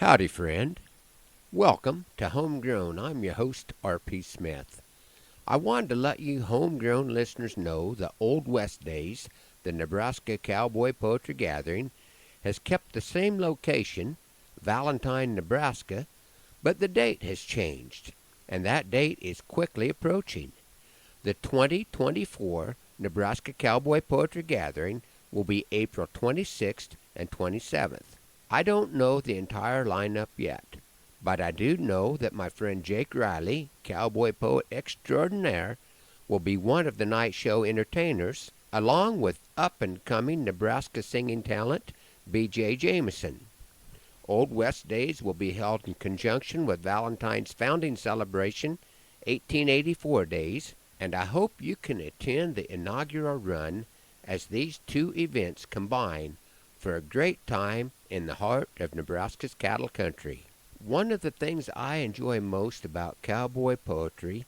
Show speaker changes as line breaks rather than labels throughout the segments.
Howdy, friend. Welcome to Homegrown. I'm your host, R.P. Smith. I wanted to let you homegrown listeners know the Old West days, the Nebraska Cowboy Poetry Gathering, has kept the same location, Valentine, Nebraska, but the date has changed, and that date is quickly approaching. The 2024 Nebraska Cowboy Poetry Gathering will be April 26th and 27th. I don't know the entire lineup yet, but I do know that my friend Jake Riley, cowboy poet extraordinaire, will be one of the night show entertainers, along with up-and-coming Nebraska singing talent B.J. Jameson. Old West Days will be held in conjunction with Valentine's founding celebration, 1884 Days, and I hope you can attend the inaugural run as these two events combine for a great time in the heart of Nebraska's cattle country. One of the things I enjoy most about cowboy poetry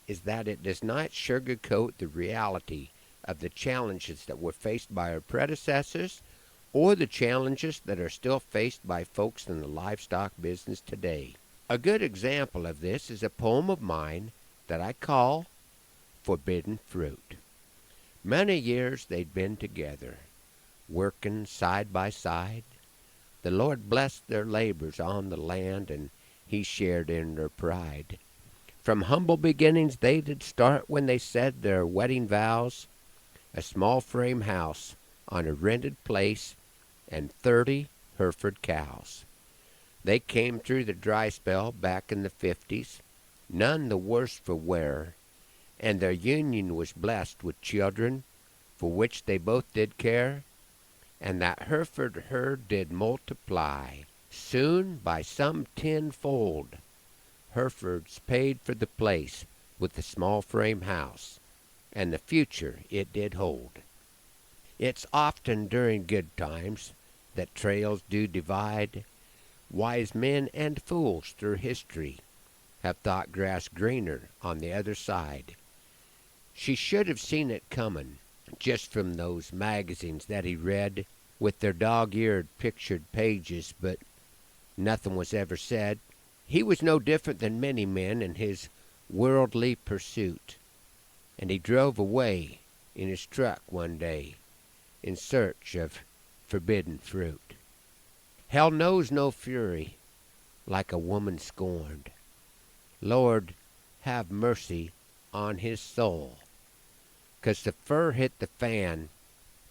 is that it does not sugarcoat the reality of the challenges that were faced by our predecessors or the challenges that are still faced by folks in the livestock business today. A good example of this is a poem of mine that I call Forbidden Fruit. Many years they'd been together, working side by side. The Lord blessed their labors on the land, and He shared in their pride. From humble beginnings they did start when they said their wedding vows, a small frame house on a rented place and 30 Hereford cows. They came through the dry spell back in the 50s, none the worse for wear, and their union was blessed with children, for which they both did care, and that Hereford herd did multiply. Soon by some tenfold, Herefords paid for the place with the small frame house, and the future it did hold. It's often during good times that trails do divide. Wise men and fools through history have thought grass greener on the other side. She should have seen it comin', just from those magazines that he read with their dog-eared pictured pages, but nothing was ever said. He was no different than many men in his worldly pursuit, and he drove away in his truck one day in search of forbidden fruit. Hell knows no fury like a woman scorned. Lord, have mercy on his soul, 'cause the fur hit the fan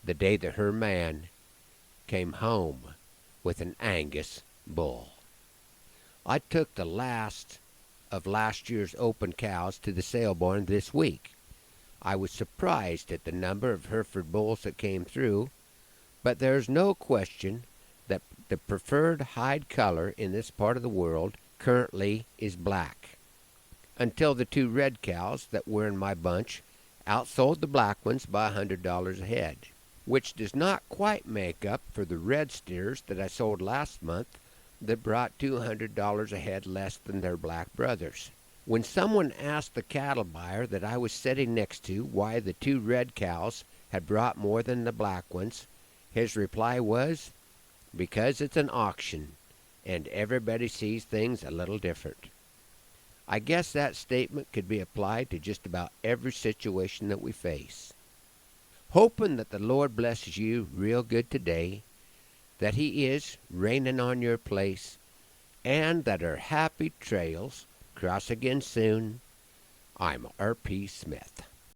the day that her man came home with an Angus bull. I took the last of last year's open cows to the sale barn this week. I was surprised at the number of Hereford bulls that came through, but there's no question that the preferred hide color in this part of the world currently is black, until the two red cows that were in my bunch outsold the black ones by $100 a head, which does not quite make up for the red steers that I sold last month that brought $200 a head less than their black brothers. When someone asked the cattle buyer that I was sitting next to why the two red cows had brought more than the black ones, his reply was, because it's an auction, and everybody sees things a little different. I guess that statement could be applied to just about every situation that we face. Hoping that the Lord blesses you real good today, that He is raining on your place, and that our happy trails cross again soon, I'm R.P. Smith.